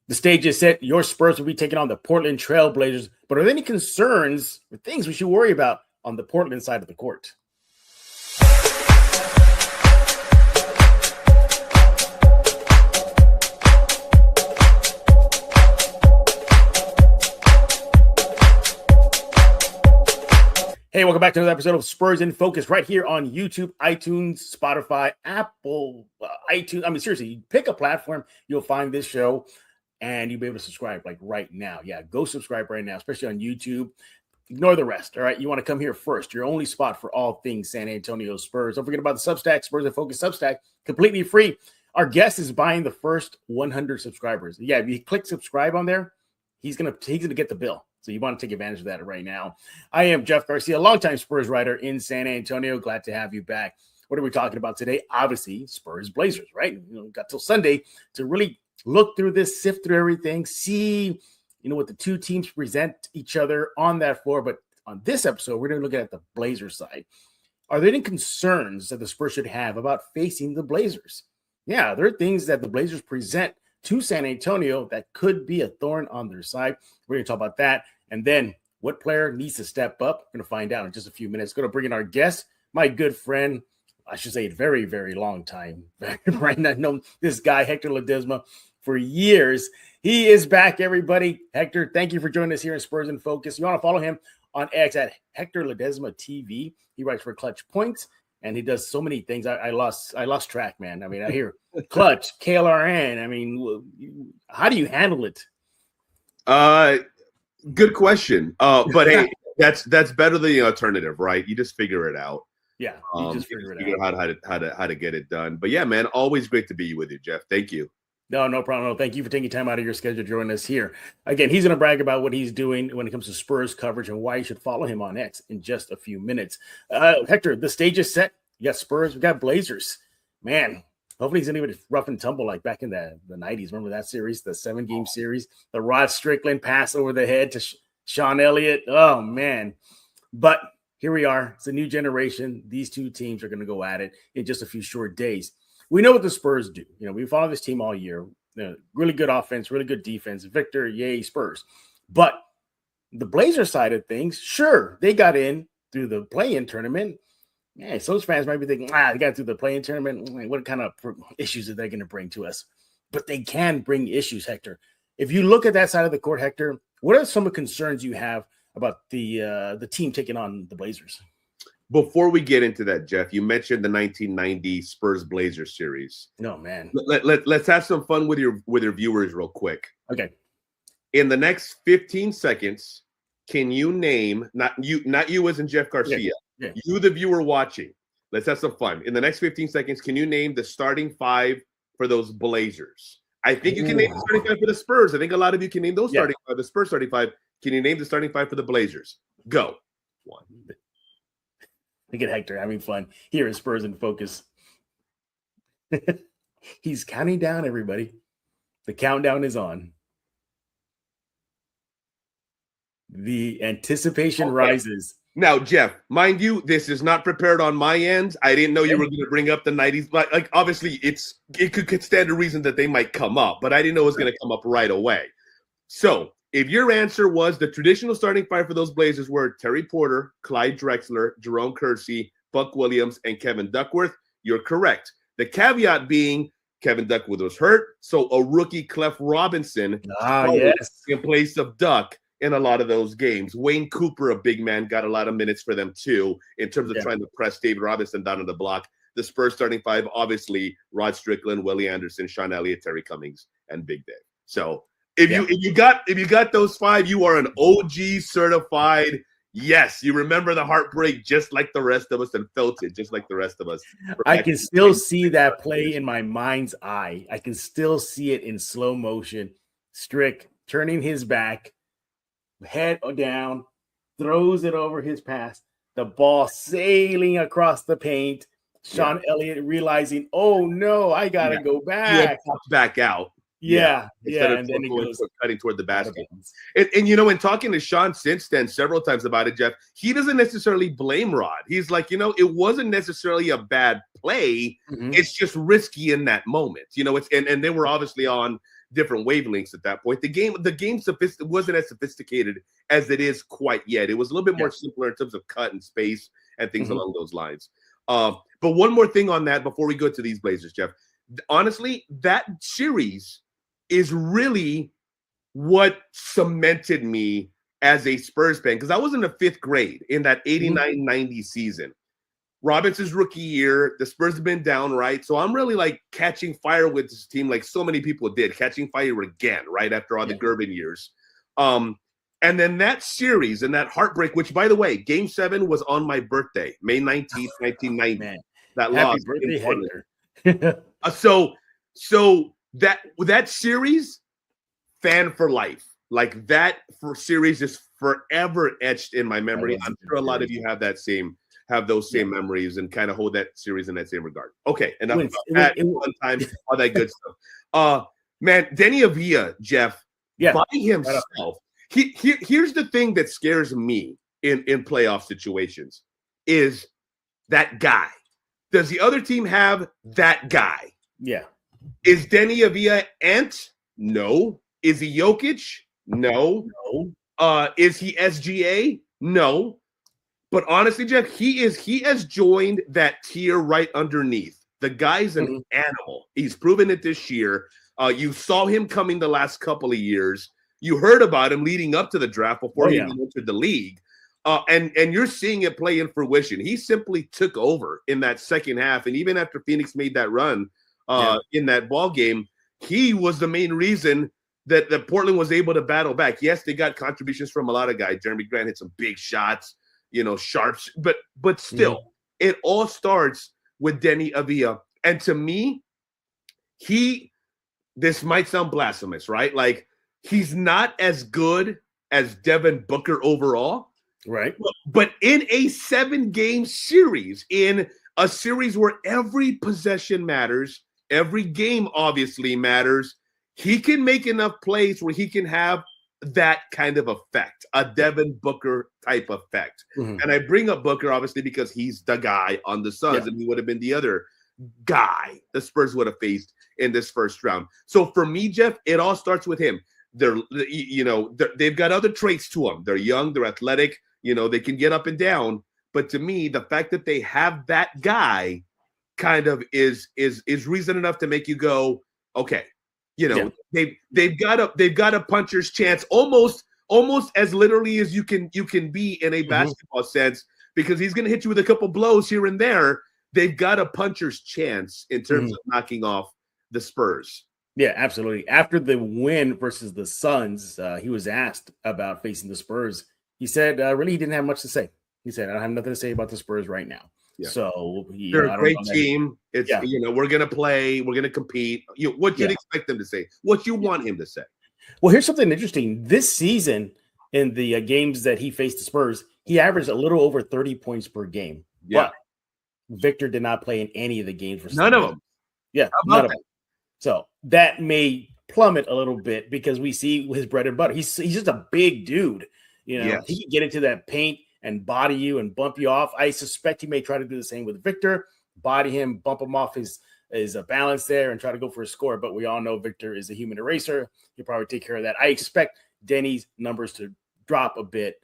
The stage is set. Your Spurs will be taking on the Portland Trail Blazers. But are there any concerns or things we should worry about on the Portland side of the court? Hey, welcome back to another episode of Spurs in Focus right here on YouTube, iTunes, Spotify, Apple, iTunes. I mean, seriously, you pick a platform, you'll find this show and you'll be able to subscribe like right now. Yeah, go subscribe right now, especially on YouTube. Ignore the rest, all right? You want to come here first. Your only spot for all things San Antonio Spurs. Don't forget about the Substack, Spurs in Focus Substack, completely free. Our guest is buying the first 100 subscribers. Yeah, if you click subscribe on there, he's gonna get the bill. So you want to take advantage of that right now. I am Jeff Garcia, longtime Spurs writer in San Antonio. Glad to have you back. What are we talking about today? Obviously, Spurs Blazers, right? Got till Sunday to really look through this, sift through everything, see, what the two teams present each other on that floor. But on this episode, we're going to look at the Blazers side. Are there any concerns that the Spurs should have about facing the Blazers? Yeah, there are things that the Blazers present to San Antonio that could be a thorn on their side. We're going to talk about that. And then what player needs to step up? We're going to find out in just a few minutes. Going to bring in our guest, my good friend, I should say a very, very long time. Right now, I've known this guy, Hector Ledesma, for years. He is back, everybody. Hector, thank you for joining us here in Spurs in Focus. You want to follow him on X at Hector Ledesma TV. He writes for Clutch Points, and he does so many things. I lost track, man. I mean, I hear Clutch, KLRN. I mean, how do you handle it? Good question. But hey, that's better than the alternative, right? You just figure it out. Yeah, you just figure it out how to get it done. But yeah, man, always great to be with you, Jeff. Thank you. No problem. No, thank you for taking time out of your schedule to join us here. Again, he's going to brag about what he's doing when it comes to Spurs coverage and why you should follow him on X in just a few minutes. Hector, the stage is set. You got Spurs, we got Blazers. Man, hopefully he's going to be rough and tumble like back in the 90s. Remember that series, the 7-game series? The Rod Strickland pass over the head to Sean Elliott. Oh, man. But here we are. It's a new generation. These two teams are going to go at it in just a few short days. We know what the Spurs do. We follow this team all year. Really good offense, really good defense. Victor, yay, Spurs. But the Blazers side of things, sure, they got in through the play-in tournament. Yeah, so those fans might be thinking, they got through the play-in tournament. What kind of issues are they going to bring to us? But they can bring issues, Hector. If you look at that side of the court, Hector, what are some of the concerns you have about the team taking on the Blazers? Before we get into that, Jeff, you mentioned the 1990 Spurs Blazers series. No, man. Let's have some fun with your viewers real quick. Okay. In the next 15 seconds, can you name not you as in Jeff Garcia? Yeah. You, the viewer watching. Let's have some fun. In the next 15 seconds, can you name the starting five for those Blazers? I think you can name the starting five for the Spurs. I think a lot of you can name those starting five, the Spurs starting five. Can you name the starting five for the Blazers? Go. One. Look at Hector having fun here in Spurs in Focus. He's counting down, everybody. The countdown is on. The anticipation rises. Now, Jeff, mind you, this is not prepared on my end. I didn't know you were going to bring up the 90s. Like obviously, it could stand a reason that they might come up, but I didn't know it was going to come up right away. So if your answer was the traditional starting five for those Blazers were Terry Porter, Clyde Drexler, Jerome Kersey, Buck Williams, and Kevin Duckworth, you're correct. The caveat being Kevin Duckworth was hurt, so a rookie Clef Robinson in place of Duck in a lot of those games. Wayne Cooper, a big man, got a lot of minutes for them too in terms of trying to press David Robinson down on the block. The Spurs starting five, obviously, Rod Strickland, Willie Anderson, Sean Elliott, Terry Cummings, and Big Dave. So if you got those five, you are an OG certified. Yes, you remember the heartbreak just like the rest of us and felt it just like the rest of us. I can still see that play in my mind's eye. I can still see it in slow motion. Strick turning his back, head down, throws it over his pass. The ball sailing across the paint. Sean Elliott realizing, oh no, I gotta go back. Pops back out. And then it goes cutting toward the basket. And in talking to Sean since then several times about it, Jeff, he doesn't necessarily blame Rod. He's like, it wasn't necessarily a bad play. Mm-hmm. It's just risky in that moment. And they were obviously on different wavelengths at that point. The game wasn't as sophisticated as it is quite yet. It was a little bit more simpler in terms of cut and space and things along those lines. But one more thing on that before we go to these Blazers, Jeff. Honestly, that series is really what cemented me as a Spurs fan, because I was in the 5th grade in that 89-90 season. Robinson's rookie year, the Spurs have been down, right? So I'm really like catching fire with this team like so many people did, catching fire again, right, after all the Gervin years. And then that series and that heartbreak, which, by the way, Game 7 was on my birthday, May 19th, 1990. Man. That Happy loss. birthday, Hector. So that series, fan for life. Like that series is forever etched in my memory. I'm sure a lot of you have those same memories and kind of hold that series in that same regard. Okay, enough about that. One time, all that good stuff. Man, Denny Avila, Jeff, by himself. Here's the thing that scares me in playoff situations is that guy. Does the other team have that guy? Yeah. Is Denny Avila Ant? No. Is he Jokic? No. Is he SGA? No. But honestly, Jeff, he has joined that tier right underneath. The guy's an animal. He's proven it this year. You saw him coming the last couple of years. You heard about him leading up to the draft before he even entered the league. And you're seeing it play in fruition. He simply took over in that second half. And even after Phoenix made that run in that ball game, he was the main reason that Portland was able to battle back. Yes, they got contributions from a lot of guys. Jeremy Grant hit some big shots, sharps, but still, it all starts with Denny Avila. And to me, this might sound blasphemous, right? Like, he's not as good as Devin Booker overall. Right. But in a 7-game series, in a series where every possession matters, every game obviously matters, he can make enough plays where he can have that kind of effect, a Devin Booker type effect. And I bring up Booker, obviously, because he's the guy on the Suns, and he would have been the other guy the Spurs would have faced in this first round. So for me, Jeff, it all starts with him. They've got other traits to them. They're young, they're athletic, they can get up and down. But to me, the fact that they have that guy kind of is reason enough to make you go, okay, they've got a puncher's chance, almost as literally as you can be in a basketball sense, because he's going to hit you with a couple blows here and there. They've got a puncher's chance in terms of knocking off the Spurs. Yeah, absolutely. After the win versus the Suns, he was asked about facing the Spurs. He said, really, he didn't have much to say. He said, I don't have nothing to say about the Spurs right now. Yeah. So they're a great team. It's we're gonna play, we're gonna compete. What you'd expect them to say, what you want him to say. Well, here's something interesting. This season, in the games that he faced the Spurs, he averaged a little over 30 points per game. Yeah, but Victor did not play in any of the games. None of them. Yeah, none of them. So that may plummet a little bit because we see his bread and butter. He's just a big dude. He can get into that paint and body you and bump you off. I suspect he may try to do the same with Victor, body him, bump him off his balance there and try to go for a score. But we all know Victor is a human eraser. He'll probably take care of that. I expect Denny's numbers to drop a bit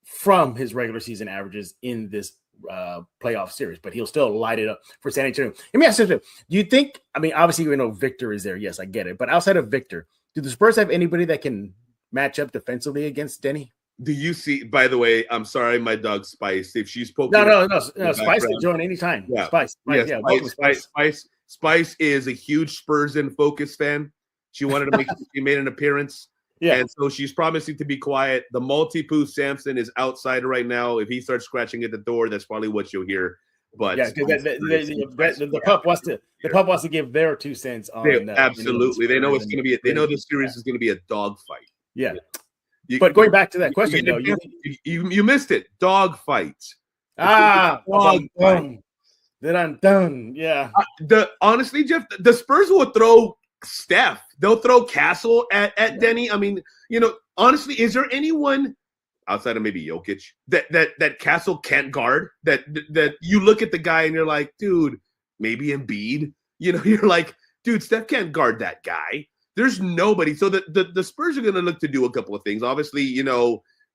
from his regular season averages in this playoff series, but he'll still light it up for San Antonio. Let me ask you something. Do you think, obviously, Victor is there. Yes, I get it. But outside of Victor, do the Spurs have anybody that can match up defensively against Denny? Do you see, by the way, I'm sorry, my dog Spice, if she's poking. No, Spice can join anytime. Yeah. Spice. Spice is a huge Spurs in focus fan. She wanted to make sure she made an appearance. Yeah. And so she's promising to be quiet. The multi-poo Samson is outside right now. If he starts scratching at the door, that's probably what you'll hear. But the pup wants to give their 2 cents on absolutely. They know it's going to be. They know this series is going to be a dog fight. Yeah. But going back to that question, you missed it. Dog fights. Dog fight. Then I'm done. Yeah. Honestly, Jeff, the Spurs will throw Steph. They'll throw Castle at Denny. Honestly, is there anyone outside of maybe Jokic that Castle can't guard? That you look at the guy and you're like, dude, maybe Embiid. You're like, dude, Steph can't guard that guy. there's nobody. So the Spurs are going to look to do a couple of things. Obviously,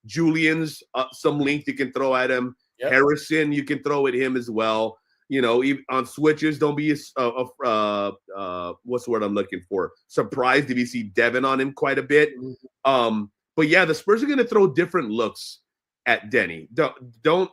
Julian's some length you can throw at him. Yep. Harrison, you can throw at him as well. Even on switches, don't be what's the word I'm looking for? Surprised if you see Devin on him quite a bit. But yeah, the Spurs are going to throw different looks at Denny. Don't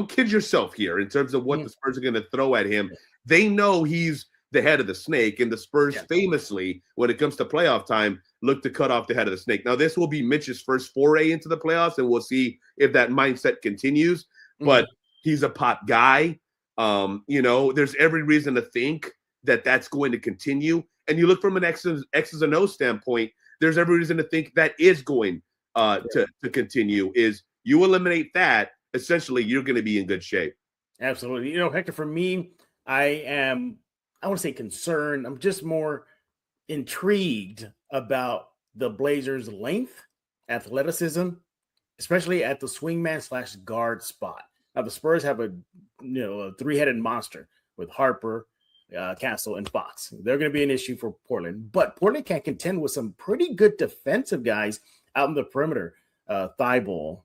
kid yourself here in terms of what the Spurs are going to throw at him. They know he's the head of the snake, and the Spurs famously, when it comes to playoff time, look to cut off the head of the snake. Now, this will be Mitch's first foray into the playoffs, and we'll see if that mindset continues. But he's a pot guy. There's every reason to think that that's going to continue. And you look from an X's and O's standpoint, there's every reason to think that is going to continue. Is you eliminate that, essentially, you're going to be in good shape. Absolutely. Hector, for me, I want to say concerned. I'm just more intrigued about the Blazers' length, athleticism, especially at the swingman / guard spot. Now, the Spurs have a three-headed monster with Harper, Castle, and Fox. They're going to be an issue for Portland, but Portland can contend with some pretty good defensive guys out in the perimeter. Thibault,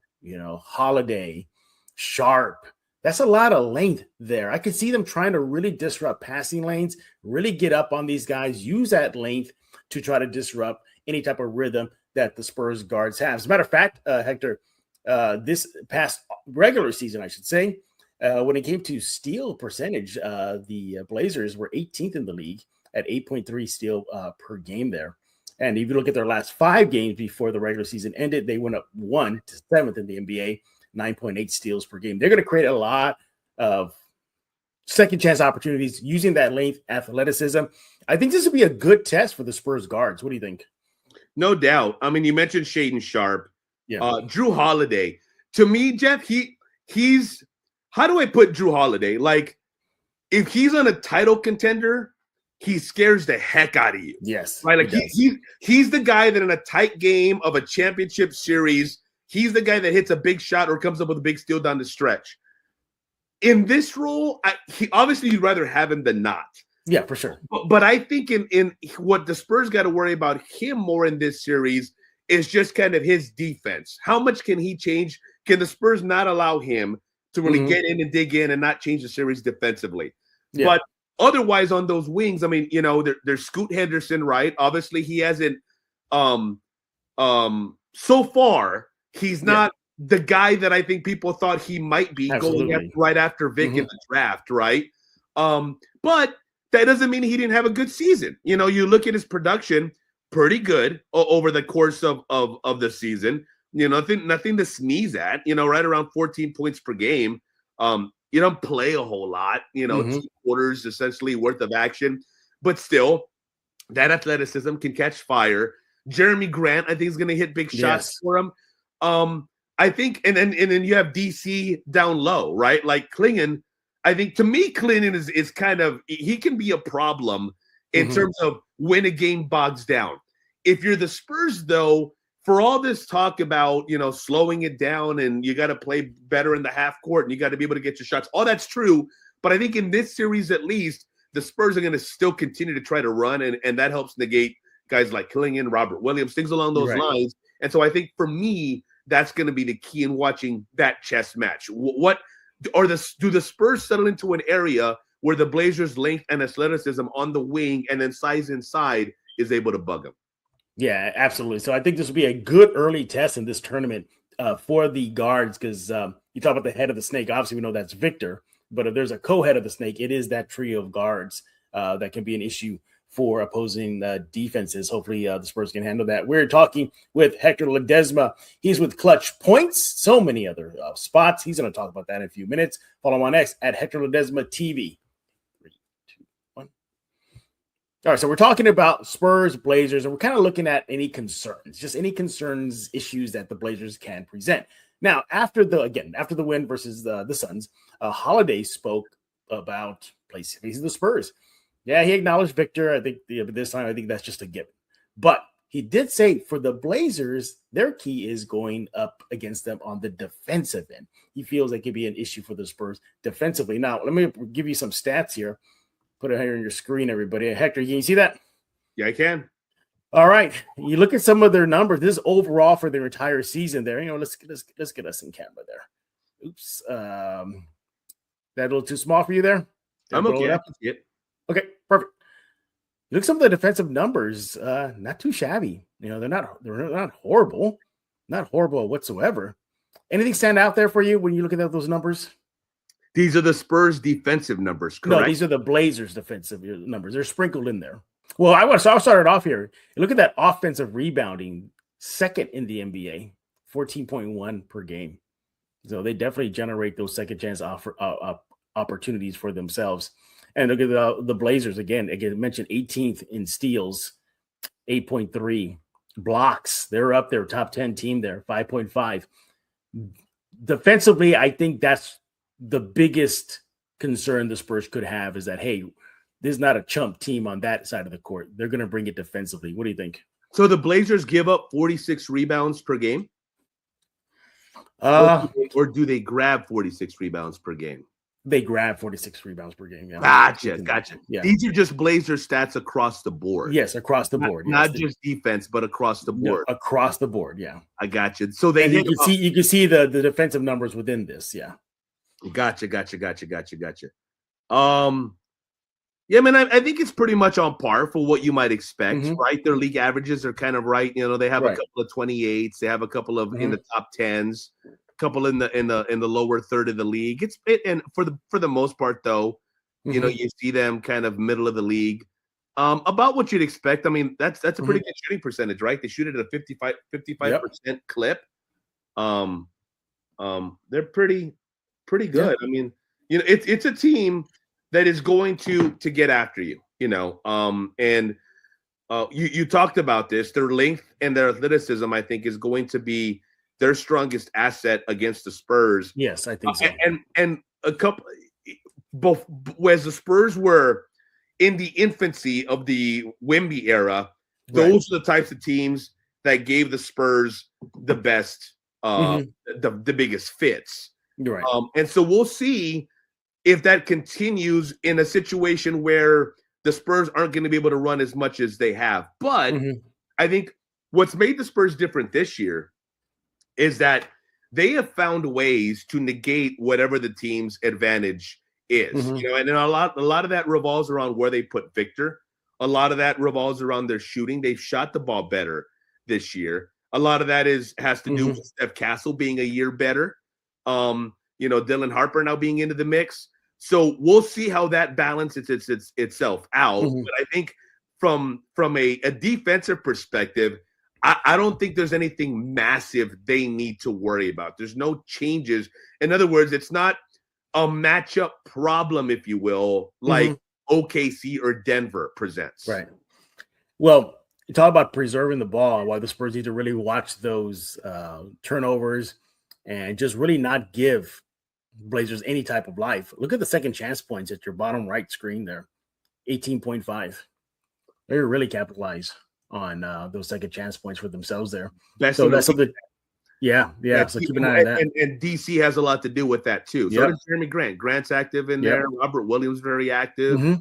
Holiday, Sharp. That's a lot of length there. I could see them trying to really disrupt passing lanes, really get up on these guys, use that length to try to disrupt any type of rhythm that the Spurs guards have. As a matter of fact, Hector, this past regular season, I should say, when it came to steal percentage, the Blazers were 18th in the league at 8.3 steal per game there. And if you look at their last 5 games before the regular season ended, they went up 1 to 7th in the NBA, 9.8 steals per game. They're going to create a lot of second chance opportunities using that length, athleticism. I think this would be a good test for the Spurs guards. What do you think? No doubt. I mean, you mentioned Shaedon Sharp. Yeah. Drew Holiday. To me, Jeff, he's how do I put Drew Holiday? Like, if he's on a title contender, he scares the heck out of you. Yes. Right? Like he's the guy that in a tight game of a championship series, he's the guy that hits a big shot or comes up with a big steal down the stretch. In this role, obviously you'd rather have him than not. Yeah, for sure. But I think in what the Spurs got to worry about him more in this series is just kind of his defense. How much can he change? Can the Spurs not allow him to really get in and dig in and not change the series defensively? Yeah. But otherwise, on those wings, I mean, there's Scoot Henderson, right? Obviously, he hasn't so far, he's not the guy that I think people thought he might be going right after Vic in the draft, right? But that doesn't mean he didn't have a good season. You look at his production, pretty good over the course of the season. Nothing to sneeze at, right around 14 points per game. You don't play a whole lot, 2 quarters essentially worth of action, but still that athleticism can catch fire. Jeremy Grant, I think, is going to hit big shots for him. I think, and then you have DC down low, right? Like Klingon, I think to me, Klingon is kind of, he can be a problem in terms of when a game bogs down. If you're the Spurs, though, for all this talk about, slowing it down and you got to play better in the half court and you got to be able to get your shots, all that's true. But I think in this series, at least, the Spurs are going to still continue to try to run, and that helps negate guys like Klingon, Robert Williams, things along those lines. And so I think for me, that's going to be the key in watching that chess match. Do the Spurs settle into an area where the Blazers' length and athleticism on the wing and then size inside is able to bug them? Yeah, absolutely. So I think this will be a good early test in this tournament for the guards, because you talk about the head of the snake. Obviously, we know that's Victor, but if there's a co-head of the snake, it is that trio of guards that can be an issue for opposing defenses. Hopefully, the Spurs can handle that. We're talking with Hector Ledesma. He's with Clutch Points, so many other spots. He's going to talk about that in a few minutes. Follow him on X at Hector Ledesma TV. 3, 2, 1. All right, so we're talking about Spurs, Blazers, and we're kind of looking at any concerns, issues that the Blazers can present. Now, after the win versus the Suns, Holiday spoke about facing the Spurs. Yeah, he acknowledged Victor. I think this time, I think that's just a given. But he did say for the Blazers, their key is going up against them on the defensive end. He feels it could be an issue for the Spurs defensively. Now, let me give you some stats here. Put it here on your screen, everybody. Hector, can you see that? Yeah, I can. All right. You look at some of their numbers. This is overall for their entire season there. Let's get us in camera there. Oops. That a little too small for you there? I'm okay. I can see it. Okay, perfect. You look at some of the defensive numbers, not too shabby. They're not horrible. Not horrible whatsoever. Anything stand out there for you when you look at those numbers? These are the Spurs defensive numbers, correct? No, these are the Blazers defensive numbers. They're sprinkled in there. Well, I'll start it off here. Look at that offensive rebounding, second in the NBA, 14.1 per game. So they definitely generate those second chance opportunities for themselves. And look at the Blazers again. Mentioned 18th in steals, 8.3 blocks. They're up there, top 10 team there, 5.5. Defensively, I think that's the biggest concern the Spurs could have is that, hey, this is not a chump team on that side of the court. They're going to bring it defensively. What do you think? So the Blazers give up 46 rebounds per game? Or do they grab 46 rebounds per game? They grab 46 rebounds per game. Yeah. Gotcha. Yeah. These are just Blazer stats across the board. Yes, across the board. Not just defense, but across the board. No, across the board, yeah. I got you. So you can see the defensive numbers within this, yeah. Gotcha. Yeah, man, I think it's pretty much on par for what you might expect, right? Their league averages are kind of right. They have a couple of 28s, they have a couple of in the top 10s, a couple in the lower third of the league. And for the most part, though, you see them kind of middle of the league. About what you'd expect. I mean, that's a pretty good shooting percentage, right? They shoot it at a 55% clip. They're pretty good. Yeah. I mean, it's a team that is going to get after you, and you talked about this. Their length and their athleticism, I think, is going to be their strongest asset against the Spurs. Yes, I think so. And a couple, both as the Spurs were in the infancy of the Wemby era, those are the types of teams that gave the Spurs the best, the biggest fits. You're right. And so we'll see if that continues in a situation where the Spurs aren't going to be able to run as much as they have. But I think what's made the Spurs different this year is that they have found ways to negate whatever the team's advantage is. And a lot of that revolves around where they put Victor. A lot of that revolves around their shooting. They've shot the ball better this year. A lot of that has to do with Steph Castle being a year better. Dylan Harper now being into the mix. So we'll see how that balances itself out. But I think from a defensive perspective, I don't think there's anything massive they need to worry about. There's no changes. In other words, it's not a matchup problem, if you will, like OKC or Denver presents. Right. Well, you talk about preserving the ball, why the Spurs need to really watch those turnovers and just really not give Blazers any type of life. Look at the second chance points at your bottom right screen there, 18.5. They really capitalize on those second chance points for themselves there. That's something. Yeah. So keep an eye on that. And DC has a lot to do with that too. So does Jeremy Grant. Grant's active in there. Robert Williams very active.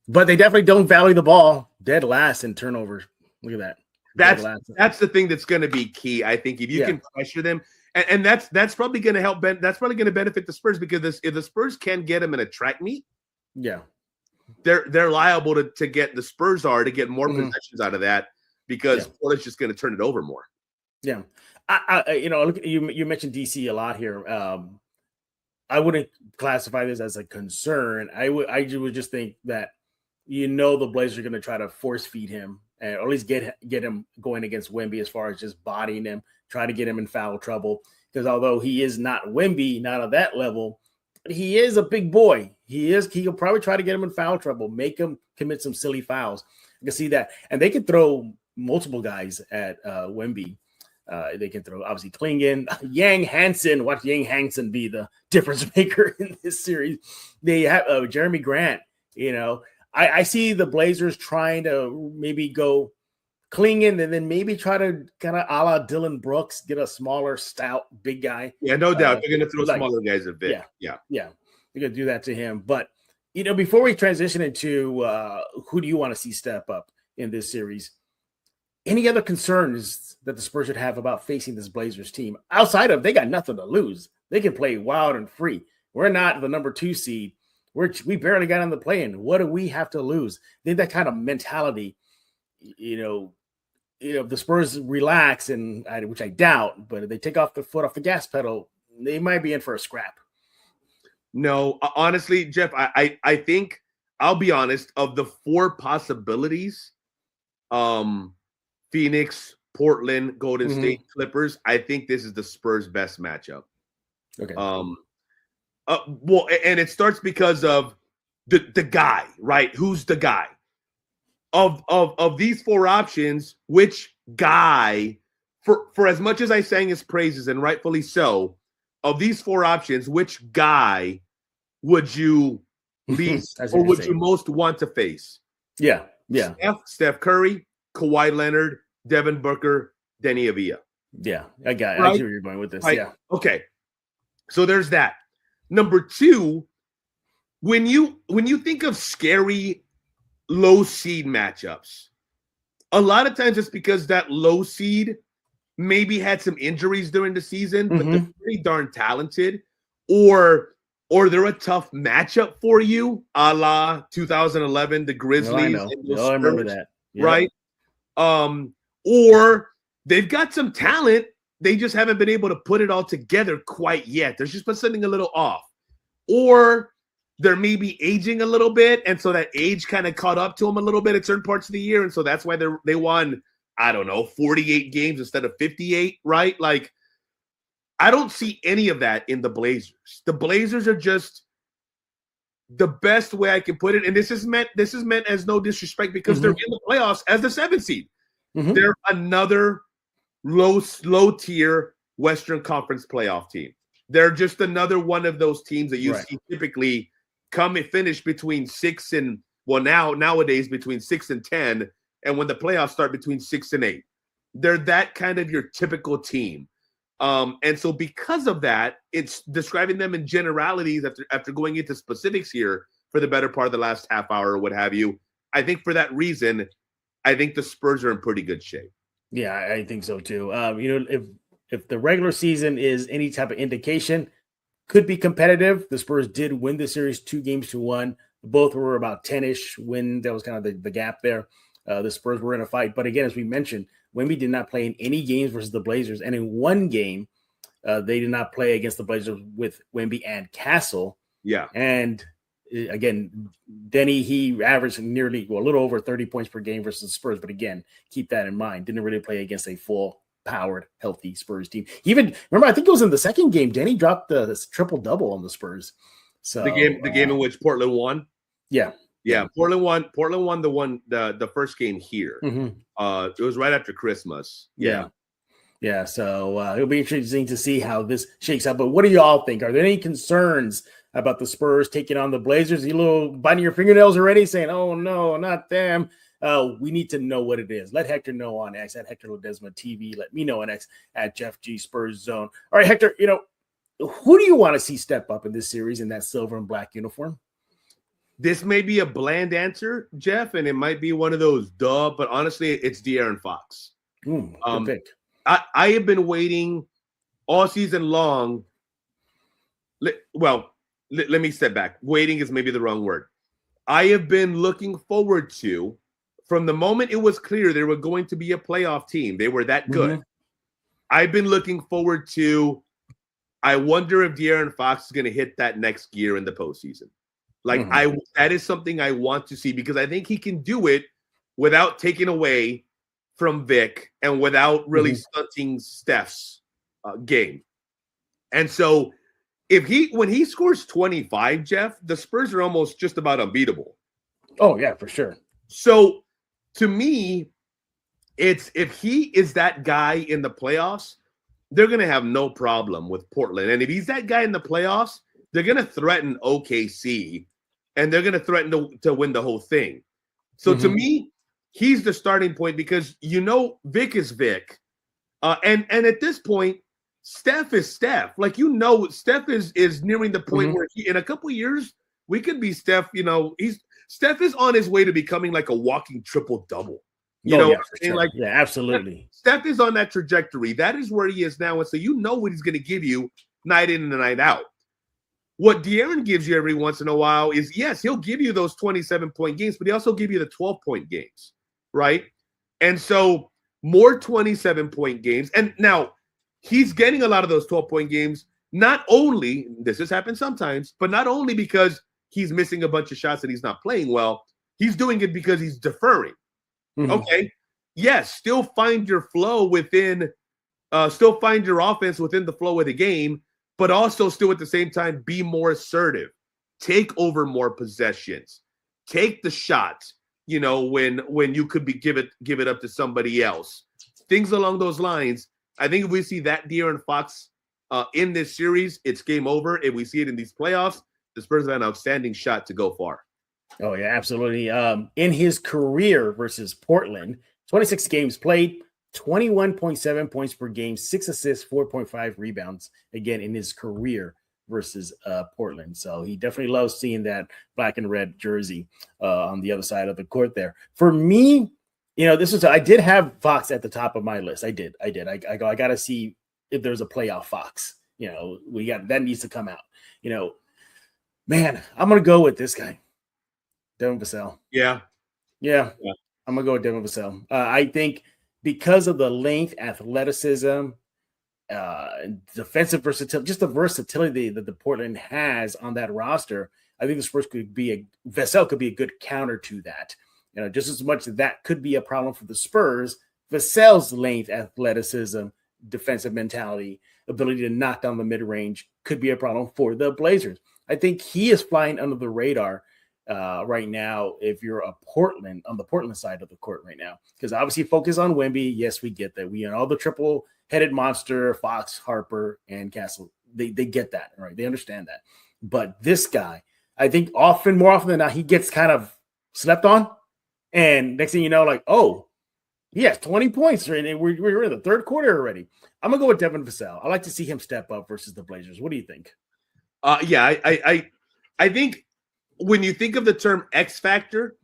But they definitely don't value the ball. Dead last in turnovers. Look at that. That's the thing that's going to be key. I think if you can pressure them. And that's probably going to help. That's probably going to benefit the Spurs because if the Spurs can get them in a track meet, they're liable to get the Spurs to get more possessions out of that because Portland's just going to turn it over more. Yeah, look, you mentioned DC a lot here. I wouldn't classify this as a concern. I would just think that the Blazers are going to try to force feed him, or at least get him going against Wemby as far as just bodying him. Try to get him in foul trouble because although he is not Wemby, not at that level, he is a big boy. He'll probably try to get him in foul trouble, make him commit some silly fouls. You can see that. And they can throw multiple guys at Wemby. They can throw obviously Klingon, Yang Hansen. Watch Yang Hansen be the difference maker in this series. They have Jeremy Grant. I see the Blazers trying to maybe go Klingon and then maybe try to kind of a la Dylan Brooks, get a smaller, stout, big guy. Yeah, no doubt. They're going to throw smaller guys a bit. Yeah. They're going to do that to him. But Before we transition into who do you want to see step up in this series, any other concerns that the Spurs should have about facing this Blazers team outside of they got nothing to lose? They can play wild and free. We're not the number 2 seed. We barely got in the play-in. What do we have to lose? I think that kind of mentality, if the Spurs relax, which I doubt, but if they take off the foot off the gas pedal, they might be in for a scrap. No, honestly, Jeff, I think I'll be honest. Of the 4 possibilities, Phoenix, Portland, Golden State, Clippers, I think this is the Spurs' best matchup. Okay. Well, and it starts because of the guy, right? Who's the guy? Of these 4 options, which guy, for as much as I sang his praises, and rightfully so, of these 4 options, which guy would you least or would you most want to face? Yeah. Steph Curry, Kawhi Leonard, Devin Booker, Denny Avila. Yeah, I got it. Right? I see where you're going with this. Right? Yeah. Okay. So there's that. Number 2, when you think of scary low seed matchups, a lot of times it's because that low seed maybe had some injuries during the season, but they're pretty darn talented, or they're a tough matchup for you, a la 2011, the Grizzlies. I remember that. Yep. Right? Or they've got some talent. They just haven't been able to put it all together quite yet. There's just been something a little off. Or they're maybe aging a little bit, and so that age kind of caught up to them a little bit at certain parts of the year, and so that's why they won, 48 games instead of 58, right? Like, I don't see any of that in the Blazers. The Blazers are just the best way I can put it, and this is meant as no disrespect because they're in the playoffs as the 7th seed. They're another low tier Western Conference playoff team. They're just another one of those teams that you see typically come and finish between 6 and nowadays between 6 and 10, and when the playoffs start between 6 and 8. They're that kind of your typical team. And so because of that, it's describing them in generalities after going into specifics here for the better part of the last half hour or what have you. I think for that reason, I think the Spurs are in pretty good shape. Yeah, I think so too. If the regular season is any type of indication, could be competitive. The Spurs did win the series 2-1. Both were about 10-ish win. That was kind of the gap there. The Spurs were in a fight. But again, as we mentioned, Wemby did not play in any games versus the Blazers. And in one game, they did not play against the Blazers with Wemby and Castle. Yeah. And again, Denny, he averaged a little over 30 points per game versus the Spurs. But again, keep that in mind. Didn't really play against a full-powered, healthy Spurs team. Even, remember, I think it was in the second game, Denny dropped the triple-double on the Spurs. So the game in which Portland won? Yeah. Yeah, Portland won the first game here. It was right after Christmas. Yeah. So it'll be interesting to see how this shakes out. But what do you all think? Are there any concerns about the Spurs taking on the Blazers? You little biting your fingernails already, saying, "Oh no, not them." We need to know what it is. Let Hector know on X at Hector Ledesma TV. Let me know on X at Jeff G Spurs Zone. All right, Hector. Who do you want to see step up in this series in that silver and black uniform? This may be a bland answer, Jeff, and it might be one of those duh, but honestly, it's De'Aaron Fox. Good pick. I have been waiting all season long. Let me step back. Waiting is maybe the wrong word. I have been looking forward to, from the moment it was clear they were going to be a playoff team, they were that good. I've been looking forward to, I wonder if De'Aaron Fox is going to hit that next gear in the postseason. That is something I want to see because I think he can do it without taking away from Vic and without really stunting Steph's game. And so when he scores 25, Jeff, the Spurs are almost just about unbeatable. Oh yeah, for sure. So to me, it's if he is that guy in the playoffs, they're going to have no problem with Portland. And if he's that guy in the playoffs, they're going to threaten OKC, and they're going to threaten to win the whole thing. So to me, he's the starting point because, Vic is Vic. And at this point, Steph is Steph. Steph is nearing the point where in a couple of years, we could be Steph. Steph is on his way to becoming like a walking triple-double. Sure. Yeah, absolutely. Steph is on that trajectory. That is where he is now. And so what he's going to give you night in and night out. What De'Aaron gives you every once in a while is, yes, he'll give you those 27-point games, but he also give you the 12-point games, right? And so more 27-point games. And now he's getting a lot of those 12-point games, not only, this has happened sometimes, but not only because he's missing a bunch of shots and he's not playing well, he's doing it because he's deferring. Mm-hmm. Okay. Yes, still find your flow still find your offense within the flow of the game, but also still at the same time be more assertive. Take over more possessions. Take the shots, when you could give it up to somebody else. Things along those lines. I think if we see that De'Aaron Fox in this series, it's game over. If we see it in these playoffs, the Spurs have an outstanding shot to go far. Oh, yeah, absolutely. In his career versus Portland, 26 games played, 21.7 points per game, 6 assists, 4.5 rebounds, again, in his career versus Portland. So he definitely loves seeing that black and red jersey on the other side of the court there. For me, I did have Fox at the top of my list. I did. I got to see if there's a playoff Fox. That needs to come out. Man, I'm going to go with this guy. Devin Vassell. Yeah. I'm going to go with Devin Vassell. I think because of the length, athleticism, defensive versatility, just the versatility that the Portland has on that roster, I think the Spurs Vassell could be a good counter to that. Just as much as that could be a problem for the Spurs, Vassell's length, athleticism, defensive mentality, ability to knock down the mid-range could be a problem for the Blazers. I think he is flying under the radar right now if you're on the Portland side of the court right now, because obviously focus on Wemby. Yes, we get that. We and all the triple-headed monster, Fox, Harper, and Castle, they get that, right? They understand that. But this guy, I think more often than not, he gets kind of slept on, and next thing you know, he has 20 points, right? And we're in the third quarter already. I'm gonna go with Devin Vassell. I like to see him step up versus the Blazers. What do you think? I think when you think of the term X factor,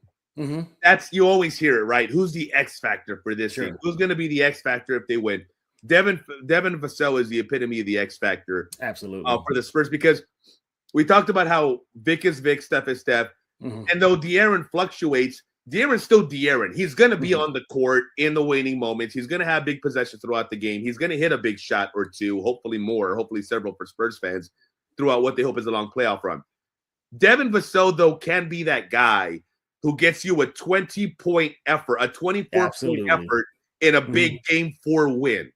that's, you always hear it, right? Who's the X factor for this team? Who's going to be the X factor if they win? Devin Vassell is the epitome of the X factor. Absolutely. For the Spurs, because we talked about how Vic is Vic, Steph is Steph. And though De'Aaron fluctuates, De'Aaron's still De'Aaron. He's going to be on the court in the waning moments. He's going to have big possessions throughout the game. He's going to hit a big shot or two, hopefully more, hopefully several for Spurs fans throughout what they hope is a long playoff run. Devin Vassell, though, can be that guy who gets you a 20-point effort, a 24-point effort in a big Game 4 win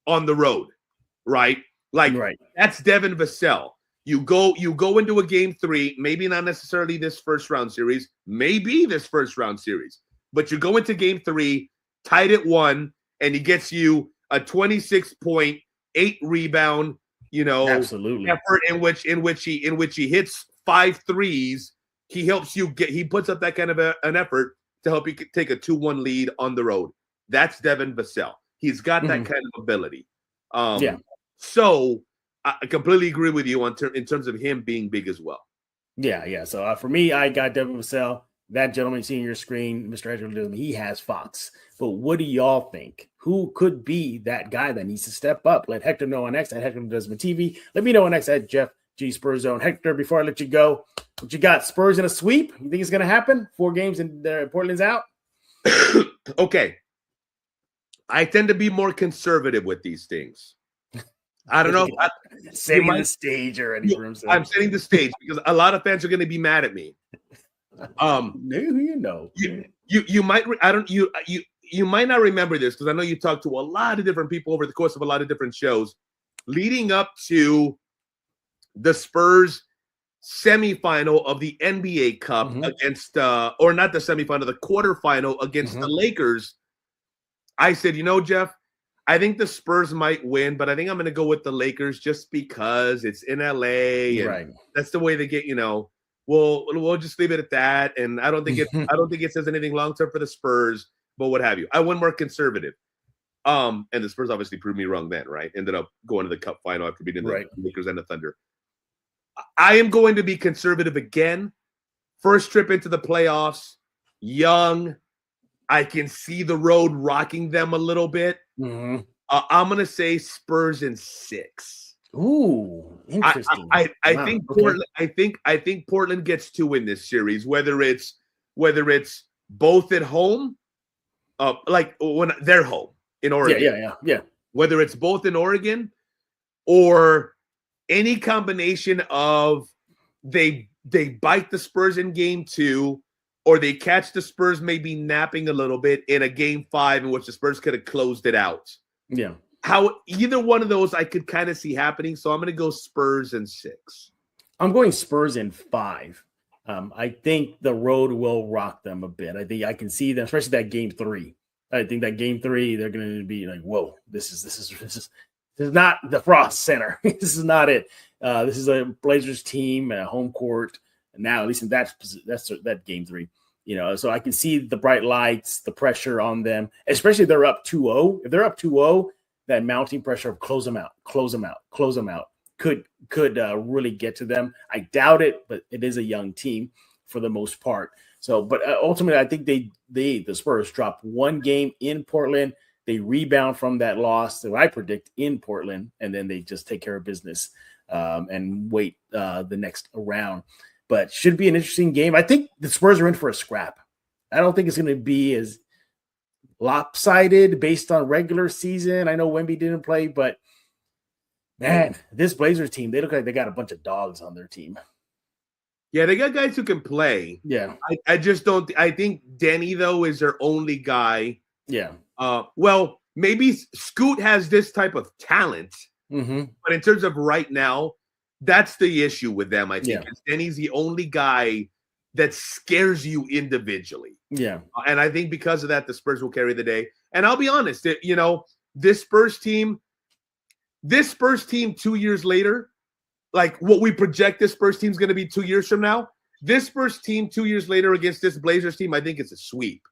on the road, right? That's Devin Vassell. You go into a Game 3, maybe not necessarily this first-round series, maybe this first-round series, but you go into Game 3, tied at 1, and he gets you a 26-point, 8-rebound, effort in which he hits 5 threes. He helps you he puts up that kind of an effort to help you take a 2-1 lead on the road. That's Devin Vassell. He's got that kind of ability. So I completely agree with you in terms of him being big as well. Yeah. So for me, I got Devin Vassell. That gentleman seeing your screen, Mr. Hector Ledesma, he has Fox. But what do y'all think? Who could be that guy that needs to step up? Let Hector know on X at Hector Ledesma TV. Let me know on X at Jeff G Spurs Zone. Hector, before I let you go, what you got? Spurs in a sweep? You think it's going to happen? 4 games and Portland's out? Okay. I tend to be more conservative with these things. I don't know. Setting the stage already for himself. I'm setting the stage because a lot of fans are going to be mad at me. You might you might not remember this because I know you talked to a lot of different people over the course of a lot of different shows leading up to the Spurs semifinal of the NBA Cup against or not the semifinal, the quarterfinal against the Lakers. I said, Jeff, I think the Spurs might win, but I think I'm going to go with the Lakers just because it's in LA and that's the way they get, we'll just leave it at that. And I don't think it says anything long term for the Spurs, but what have you. I went more conservative. And the Spurs obviously proved me wrong then, right? Ended up going to the Cup final after beating the Lakers and the Thunder. I am going to be conservative again. First trip into the playoffs, young. I can see the road rocking them a little bit. Mm-hmm. I'm going to say Spurs in 6. Ooh, interesting. I think Portland. I think Portland gets 2 in this series. Whether it's both at home, like when they're home in Oregon. Yeah. Whether it's both in Oregon or any combination of they bite the Spurs in game 2, or they catch the Spurs maybe napping a little bit in a game 5 in which the Spurs could have closed it out. Yeah. How either one of those I could kind of see happening. So I'm going to go Spurs in 6. I'm going Spurs in 5. I think the road will rock them a bit. I think I can see them, especially that game 3. I think that game 3, they're going to be like, "Whoa, this is not the Frost Center. This is not it. This is a Blazers team, home court." And now, at least in that's that game 3. So I can see the bright lights, the pressure on them, especially if they're up 2-0. If they're up 2-0, that mounting pressure of close them out could really get to them. I doubt it, but it is a young team for the most part. So, but ultimately, I think the Spurs drop 1 game in Portland. They rebound from that loss that I predict in Portland, and then they just take care of business and wait the next round. But should be an interesting game. I think the Spurs are in for a scrap. I don't think it's going to be as lopsided based on regular season. I know Wemby didn't play, but man, this Blazers team, they look like they got a bunch of dogs on their team. Yeah, they got guys who can play. Yeah. I just don't. I think Denny, though, is their only guy. Yeah. Well, maybe Scoot has this type of talent, but in terms of right now, that's the issue with them, I think. Denny's the only guy that scares you individually. Yeah. And I think because of that, the Spurs will carry the day. And I'll be honest, this Spurs team 2 years later, like what we project this Spurs team's going to be 2 years from now, this Spurs team 2 years later against this Blazers team, I think it's a sweep.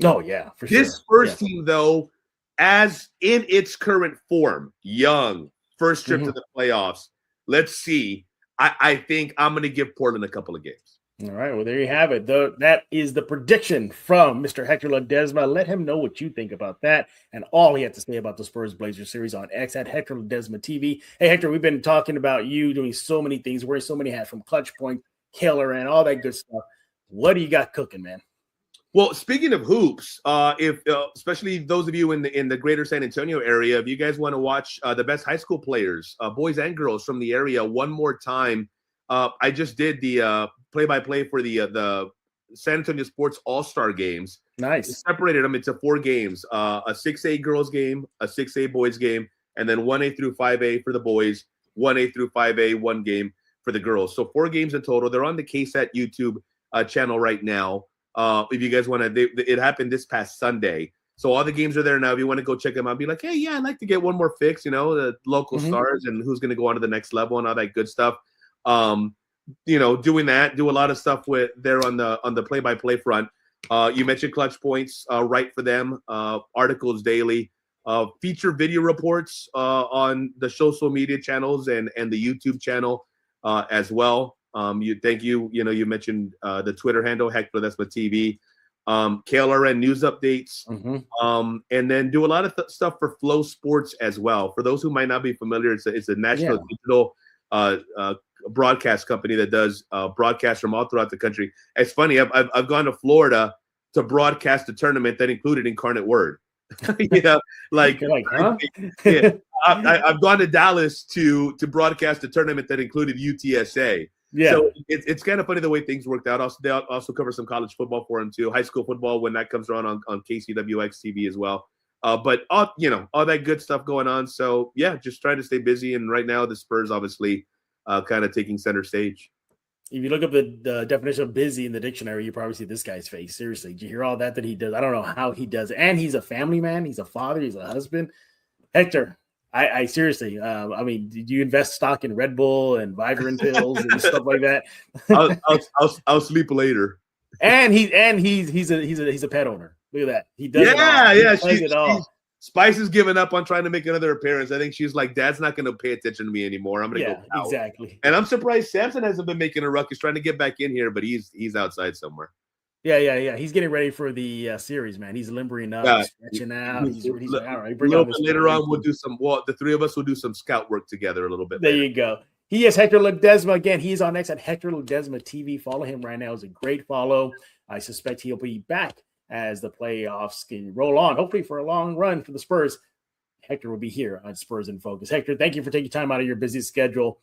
Oh, yeah, for sure. This Spurs team, though, as in its current form, young, first trip to the playoffs, let's see. I think I'm going to give Portland a couple of games. All right, well, there you have it. That is the prediction from Mr. Hector Ledesma. Let him know what you think about that and all he had to say about the Spurs-Blazers series on X at Hector Ledesma TV. Hey, Hector, we've been talking about you doing so many things, wearing so many hats from Clutch Point, Killer, and all that good stuff. What do you got cooking, man? Well, speaking of hoops, if especially those of you in the greater San Antonio area, if you guys want to watch the best high school players, boys and girls from the area one more time, I just did the play-by-play for the San Antonio Sports All-Star Games. Nice. We separated them into 4 games, a 6A girls game, a 6A boys game, and then 1A through 5A for the boys, 1A through 5A, 1 game for the girls. So 4 games in total. They're on the KSAT YouTube channel right now. If you guys want to, it happened this past Sunday. So all the games are there now. If you want to go check them out, be like, hey, yeah, I'd like to get one more fix, the local stars and who's going to go on to the next level and all that good stuff. Doing that, do a lot of stuff with there on the play-by-play front. You mentioned Clutch Points, write for them, articles daily, feature video reports on the social media channels and the YouTube channel as well. You mentioned the Twitter handle, Hector Ledesma TV, KLRN news updates, and then do a lot of stuff for Flow Sports as well. For those who might not be familiar, it's a national digital broadcast company that does broadcasts from all throughout the country. It's funny, I've gone to Florida to broadcast a tournament that included Incarnate Word. I've gone to Dallas to broadcast a tournament that included UTSA. Yeah, so it's kind of funny the way things worked out. They also cover some college football for them too, high school football when that comes around on KCWX TV as well. But all that good stuff going on. So yeah, just trying to stay busy. And right now the Spurs obviously kind of taking center stage. If you look up the definition of busy in the dictionary, you probably see this guy's face. Seriously, did you hear all that he does? I don't know how he does it. And he's a family man. He's a father. He's a husband. Hector, I seriously, did you invest stock in Red Bull and Vibrant pills and stuff like that? I'll sleep later. And he's a pet owner. Look at that. He does. Yeah. It all. Spice is giving up on trying to make another appearance. I think she's like, Dad's not going to pay attention to me anymore. I'm going to go out. Exactly. And I'm surprised Samson hasn't been making a ruckus trying to get back in here, but he's outside somewhere. Yeah. He's getting ready for the series, man. He's limbering up, stretching out. He's all right. Later on, we'll do some. Well, the three of us will do some scout work together a little bit. There you go. He is Hector Ledesma. Again, he is on X at Hector Ledesma TV. Follow him right now. It's a great follow. I suspect he'll be back as the playoffs can roll on, hopefully for a long run for the Spurs. Hector will be here on Spurs in Focus. Hector, thank you for taking time out of your busy schedule.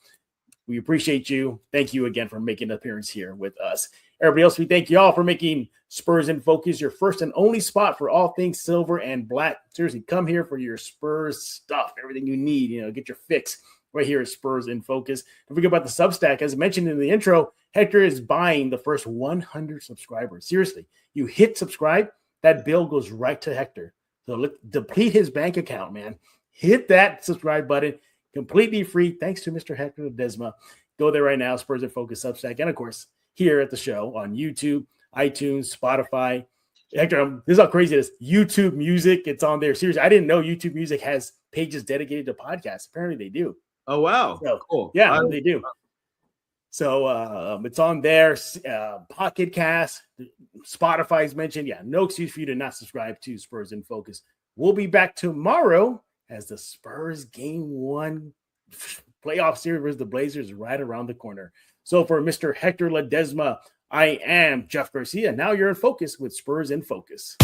We appreciate you. Thank you again for making an appearance here with us. Everybody else, we thank you all for making Spurs in Focus your first and only spot for all things silver and black. Seriously, come here for your Spurs stuff, everything you need. Get your fix right here at Spurs in Focus. Don't forget about the Substack. As mentioned in the intro, Hector is buying the first 100 subscribers. Seriously, you hit subscribe, that bill goes right to Hector. So deplete his bank account, man. Hit that subscribe button. Completely free. Thanks to Mr. Hector Ledesma. Go there right now, Spurs in Focus Substack. And, of course, here at the show on YouTube, iTunes, Spotify. Hector, this is how crazy it is. YouTube Music, it's on there. Seriously, I didn't know YouTube Music has pages dedicated to podcasts. Apparently they do. Oh, wow. So, cool. Yeah, they do. So it's on there. Pocket Cast, Spotify's mentioned. Yeah, no excuse for you to not subscribe to Spurs in Focus. We'll be back tomorrow as the Spurs Game 1 playoff series versus the Blazers right around the corner. So for Mr. Hector Ledesma, I am Jeff Garcia. Now you're in focus with Spurs in Focus.